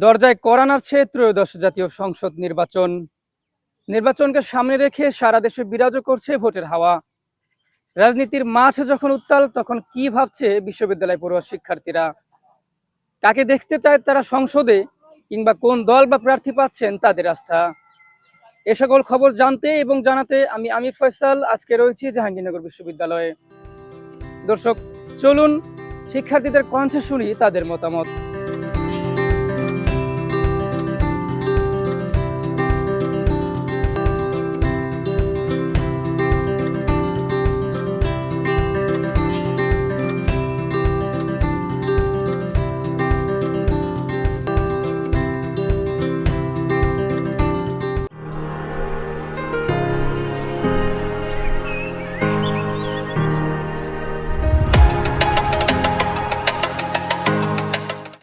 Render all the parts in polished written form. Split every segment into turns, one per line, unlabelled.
দরজায় কড়া নাড়ছে ত্রয়োদশ জাতীয় সংসদ নির্বাচনকে সামনে রেখে সারা দেশে বিরাজ করছে ভোটের হাওয়া। রাজনীতির মাঠ যখন উত্তাল, তখন কি ভাবছে বিশ্ববিদ্যালয় পড়ুয়া শিক্ষার্থীরা? কাকে দেখতে চায় তারা সংসদে, কিংবা কোন দল বা প্রার্থী পাচ্ছেন তাদের আস্থা? এ সকল খবর জানতে এবং জানাতে আমি আমির ফয়সাল আজকে রয়েছি জাহাঙ্গীরনগর বিশ্ববিদ্যালয়ে। দর্শক, চলুন শিক্ষার্থীদের কণ্ঠে শুনি তাদের মতামত।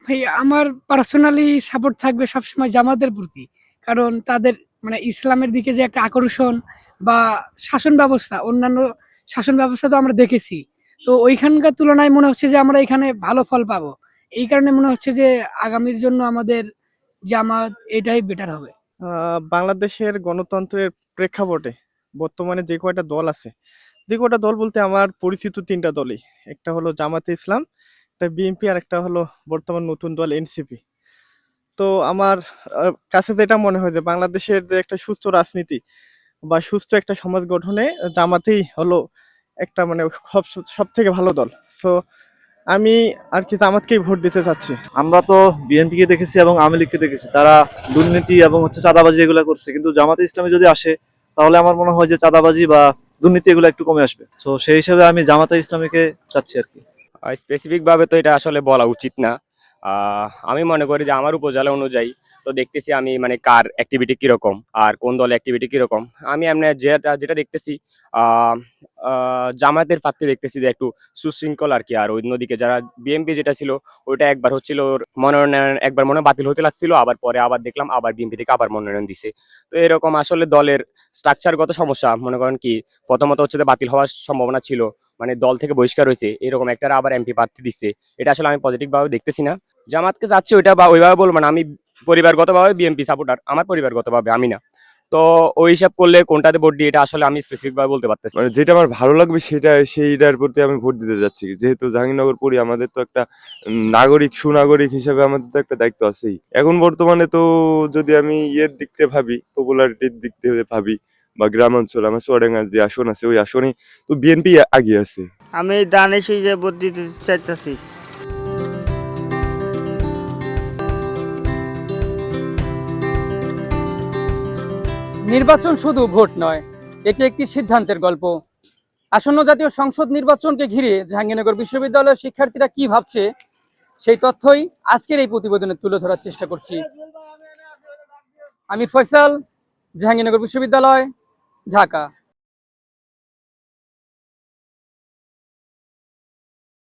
ভাই, আমার পার্সোনালি সাপোর্ট থাকবে সবসময় জামাতের প্রতি। কারণ তাদের ইসলামের দিকে যে একটা আকর্ষণ বা শাসন ব্যবস্থা, অন্যান্য শাসন ব্যবস্থা তো আমরা দেখেছি। তো ওইখানকার তুলনায় মনে হচ্ছে যে আমরা এখানে ভালো ফল পাবো। এই কারণে মনে হচ্ছে যে আগামীর জন্য আমাদের জামাত এটাই বেটার হবে।
বাংলাদেশের গণতন্ত্রের প্রেক্ষাপটে বর্তমানে যে কয়টা দল আছে, যে কয়টা দল বলতে আমার পরিচিত তিনটা দলই। একটা হলো জামাতে ইসলাম, একটা বিএনপি, আর একটা হলো বর্তমান নতুন দল এনসিপি। তো আমার কাছে যেটা মনে হয় যে বাংলাদেশের যে একটা সুস্থ রাজনীতি বা সুস্থ একটা সমাজ গঠনে জামাতেই হলো একটা সব থেকে ভালো দল। সো আমি আর কি জামাতকেই ভোট দিতে চাচ্ছি।
আমরা তো বিএনপি কে দেখেছি এবং আওয়ামী লীগকে দেখেছি, তারা দুর্নীতি এবং চাঁদাবাজি এগুলো করছে, কিন্তু জামাতে ইসলামী যদি আসে তাহলে আমার মনে হয় যে চাঁদাবাজি বা দুর্নীতি এগুলো একটু কমে আসবে। তো সেই হিসাবে আমি জামাতে ইসলামীকে চাচ্ছি আর কি।
স্পেসিফিক ভাবে তো এটা আসলে বলা উচিত না। আমি মনে করি যে আমার উপজেলা অনুযায়ী তো দেখতেছি আমি কার অ্যাক্টিভিটি কিরকম আর কোন দলের অ্যাক্টিভিটি কিরকম। আমি এমনি যেটা দেখতেছি, জামায়াতের প্রার্থী দেখতেছি যে একটু সুশৃঙ্খল আর কি। আর অন্যদিকে যারা বিএনপি যেটা ছিল, ওইটা একবার হচ্ছিল ওর মনোনয়ন একবার মনে বাতিল হতে লাগছিল, আবার পরে আবার দেখলাম আবার বিএনপি থেকে আবার মনোনয়ন দিছে। তো এরকম আসলে দলের স্ট্রাকচারগত সমস্যা, মনে করেন কি প্রথমত হচ্ছে যে বাতিল হওয়ার সম্ভাবনা ছিল, দল থেকে বহিষ্কার হয়েছে, এরকম একটা আবার এমপি প্রার্থী দিচ্ছে। এটা আসলে আমি পজিটিভ ভাবে দেখতেছি না। জামাতকে যাচ্ছে ওইটা বা ওইভাবে বলবো না, আমি পরিবারগতভাবে বিএনপি সাপোর্টার, আমার পরিবারগতভাবে আমি না। তো ওই হিসাব করলে কোনটাতে ভোট দিই এটা আসলে আমি স্পেসিফিক ভাবে বলতে পারতেছি না।
যেটা আমার ভালো লাগবে সেইটার প্রতি আমি ভোট দিতে যাচ্ছি। যেহেতু জাহাঙ্গীরনগর পড়ি, আমাদের তো একটা সুনাগরিক হিসেবে আমাদের তো একটা দায়িত্ব আছেই। এখন বর্তমানে তো যদি আমি দিক থেকে ভাবি, পপুলারিটির দিক থেকে ভাবি, বা গ্রাম অঞ্চল আমার চুয়াডাঙ্গা যে আসন আছে, ওই আসনে তো বিএনপি আগে আছে।
আমি দানেশ যে ভোট দিতে চাইতেছি।
নির্বাচন শুধু ভোট নয়, এটি একটি সিদ্ধান্তের গল্প। আসন্ন জাতীয় সংসদ নির্বাচনকে ঘিরে জাহাঙ্গীরনগর বিশ্ববিদ্যালয়ের শিক্ষার্থীরা কি ভাবছে, সেই তথ্যই আজকের এই প্রতিবেদনে তুলে ধরার চেষ্টা করছি। আমি ফয়সাল, জাহাঙ্গীরনগর বিশ্ববিদ্যালয়, ঢাকা।